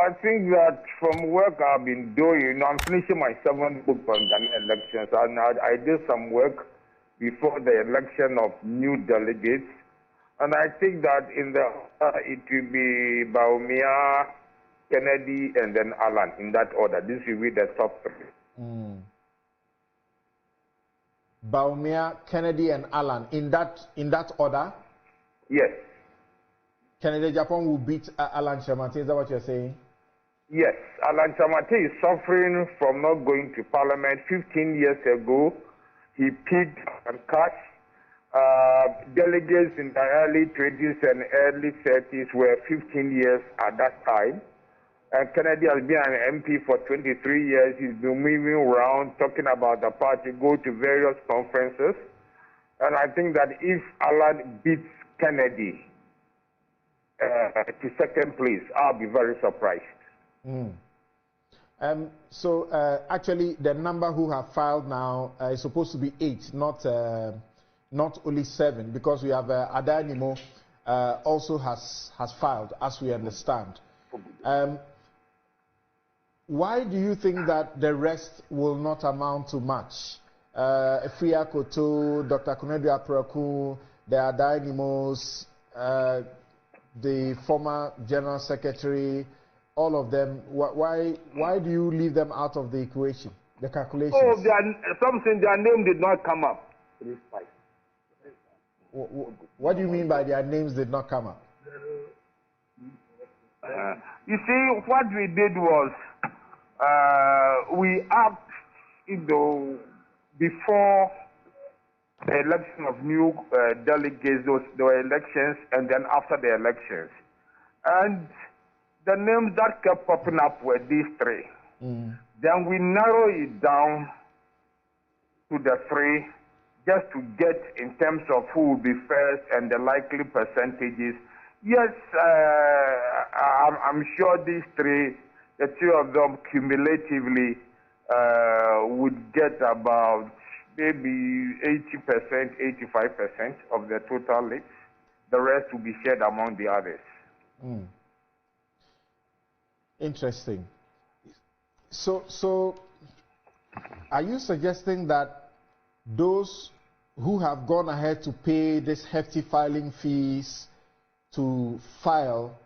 I think that from work I've been doing, I'm finishing my 7th book on Ghana elections, and I did some work before the election of new delegates. And I think that in the it will be Bawumia, Kennedy, and then Allan in that order. This will be the top 3. Bawumia, Kennedy, and Allan in that order. Yes. Kennedy Agyapong will beat Allan Kyerematen. Is that what you're saying? Yes. Allan Kyerematen is suffering from not going to Parliament. 15 years ago, he peaked and cash. Delegates in the early 20s and early 30s were 15 years at that time. And Kennedy has been an MP for 23 years. He's been moving around, talking about the party, go to various conferences. And I think that if Allan beats Kennedy to second place, I'll be very surprised. Actually, the number who have filed now is supposed to be 8, not only 7, because we have Ay3hu also has filed, as we understand. Why do you think that the rest will not amount to much? Ay3hu, Dr. Kennedy Agyapong, the Ay3hu's, the former General Secretary, all of them. Why do you leave them out of the equation, the calculations? Oh, their name did not come up. What do you mean by their names did not come up? You see, what we did was we asked, before the election of new delegates, there were elections, and then after the elections. And the names that kept popping up were these 3. Then we narrow it down to the 3, just to get in terms of who will be first and the likely percentages. Yes, I'm sure these 3, the 2 of them cumulatively would get about maybe 80%, 85% of the total leads. The rest will be shared among the others. Interesting. So are you suggesting that those who have gone ahead to pay this hefty filing fees to file,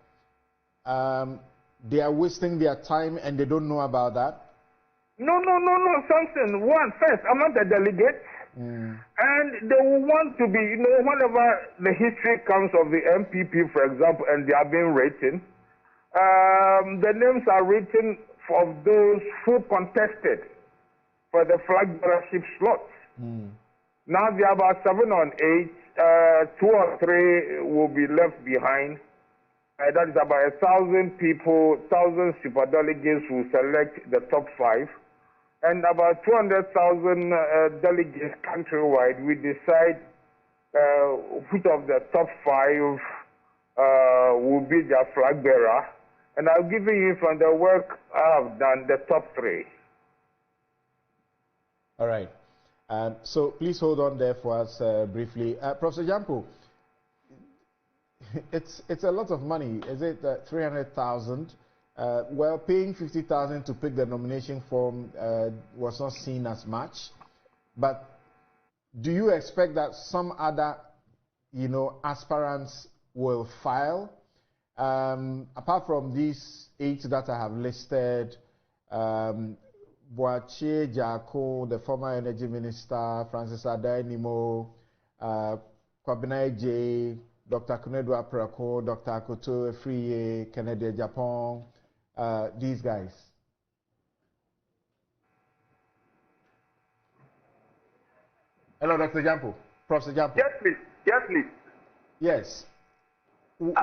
they are wasting their time and they don't know about that? No, Samson. First, I'm not a delegate. And they will want to be, whenever the history comes of the MPP, for example, and they are being written, the names are written for those who contested for the flag bearership slots. Now there are about 7 or 8, 2 or 3 will be left behind. That is about 1,000 people, 1,000 superdelegates will select the top 5. And about 200,000 delegates countrywide will decide which of the top 5 will be their flag bearer. And I'll give you from the work I have done, the top 3. All right. So please hold on there for us briefly. Professor Agyapong, it's a lot of money. Is it 300,000? Well, paying 50,000 to pick the nomination form was not seen as much. But do you expect that some other, aspirants will file? Apart from these 8 that I have listed, Ay3hu, the former energy minister, Francis Ay3hu, J, Dr. Kennedy Agyapong, Dr. Ay3hu, Kennedy Agyapong, these guys. Hello, Dr. Agyapong. Professor Agyapong. Yes, please. Yes, please. Yes. Who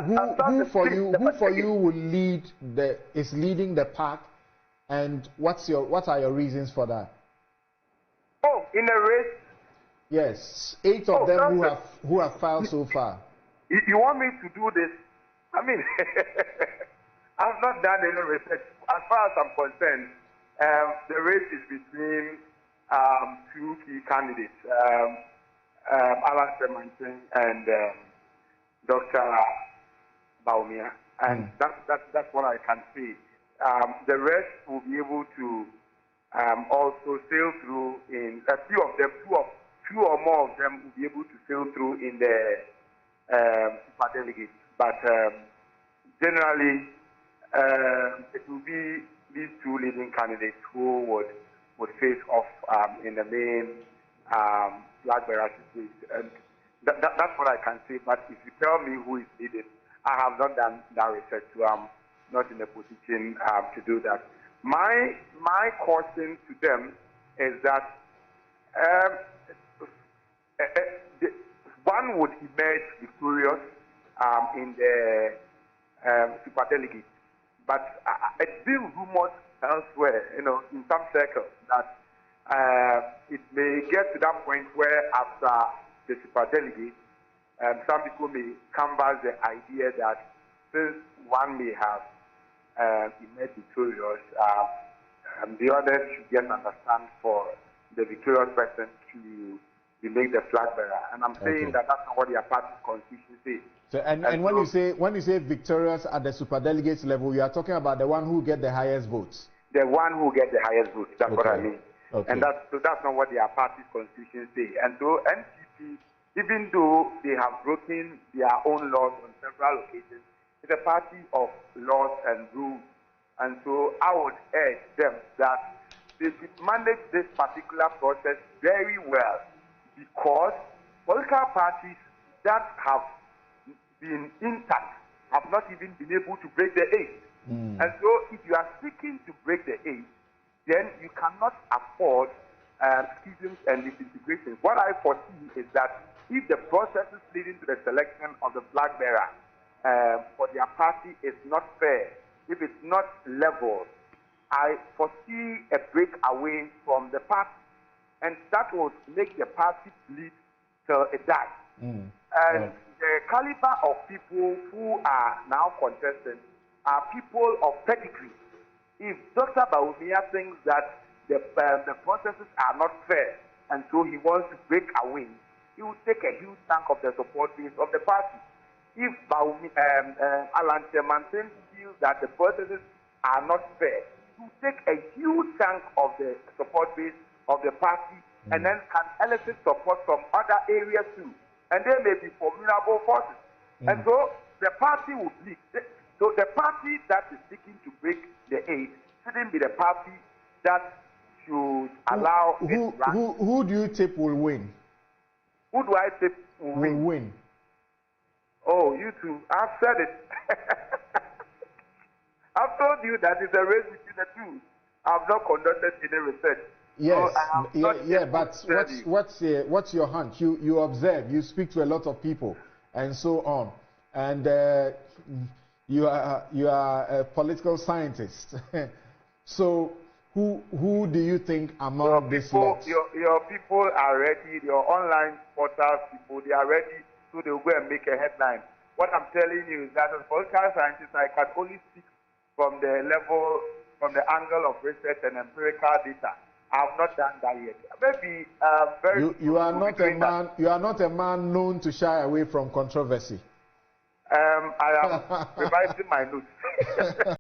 for you will is leading the pack, and what are your reasons for that? Oh, in a race? Yes, 8 of them who have filed so far. You want me to do this? I mean, I've not done any research. As far as I'm concerned, the race is between 2 key candidates, Allan Kyerematen and Dr. Bawumia, and that's what I can say. The rest will be able to also sail through in a few of them, two or more of them will be able to sail through in the super delegates. But generally, it will be these two leading candidates who would face off in the main flag bearer situation. And that's what I can say. But if you tell me who is leading, I have not done that research, so I'm not in a position to do that. My caution to them is that one would emerge victorious in the superdelegate, but it's been rumored elsewhere, in some circles, that it may get to that point where after the superdelegate, some people may canvass the idea that since one may have emerged victorious, the others should just understand for the victorious person to make the flag bearer. And I'm saying that that's not what their party's constitution says. So, and when you say victorious at the superdelegates level, you are talking about the one who get the highest votes. The one who get the highest votes. That's what I mean. Okay. And that's not what their party's constitution says. And so NPP, even though they have broken their own laws on several occasions, is a party of laws and rules. And so I would urge them that they should manage this particular process very well, because political parties that have been intact have not even been able to break the eight. And so if you are seeking to break the eight, then you cannot afford schisms and disintegrations. What I foresee is that if the processes leading to the selection of the flag bearer for their party is not fair, if it's not level, I foresee a breakaway from the party, and that would make the party bleed till it dies. And the caliber of people who are now contesting are people of pedigree. If Dr. Bawumia thinks that the processes are not fair, and so he wants to break away, he will take a huge chunk of the support base of the party. If Allan feels that the processes are not fair, he will take a huge chunk of the support base of the party, and then can elicit support from other areas too. And they may be formidable forces. And so the party will bleed. So the party that is seeking to break the eight shouldn't be the party that should allow who do you tip will win? Who do I tip will win? Oh, you two. I've said it. I've told you that it's a race between the two. I've not conducted any research. Yes, so but what's your hunch? You observe, you speak to a lot of people, and so on, and you are a political scientist. So who do you think among these lots? Your people are ready. Your online portals people, they are ready, so they'll go and make a headline. What I'm telling you is that as a political scientist, I can only speak from the angle of research and empirical data. I have not done that yet. Maybe you are not a man. You are not a man known to shy away from controversy. I am revising my notes.